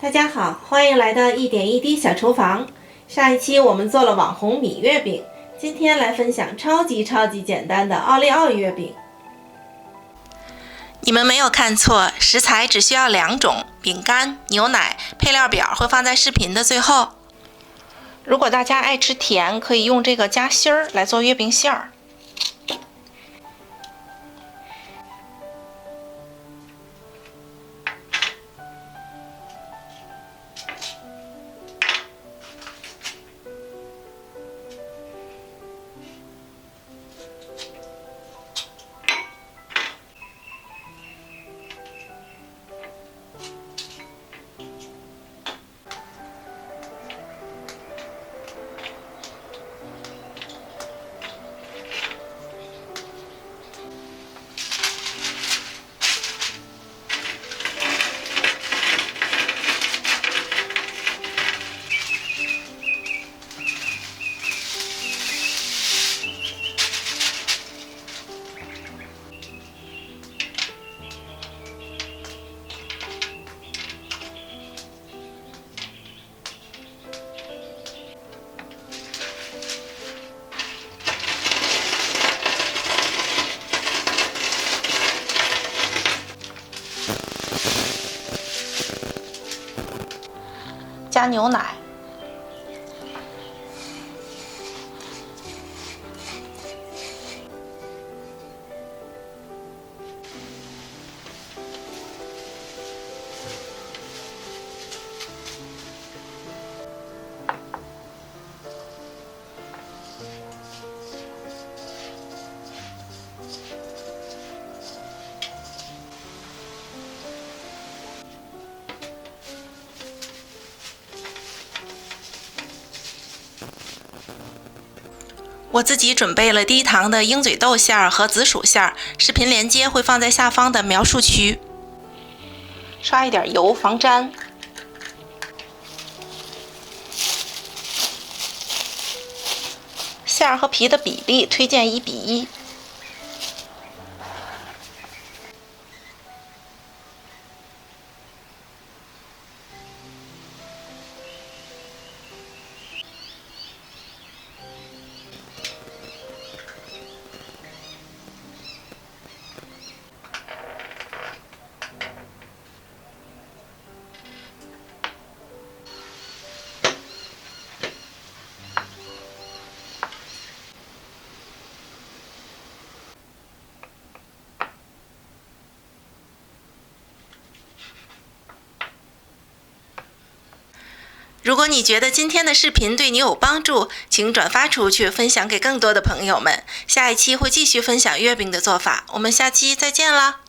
大家好，欢迎来到一点一滴小厨房。上一期我们做了网红米月饼，今天来分享超级简单的奥利奥月饼。你们没有看错，食材只需要2种：饼干、牛奶。配料表会放在视频的最后。如果大家爱吃甜，可以用这个夹心儿来做月饼馅儿。加牛奶，我自己准备了低糖的鹰嘴豆馅儿和紫薯馅儿，视频连接会放在下方的描述区。刷一点油防粘。馅儿和皮的比例推荐1:1。如果你觉得今天的视频对你有帮助，请转发出去，分享给更多的朋友们。下一期会继续分享月饼的做法，我们下期再见啦！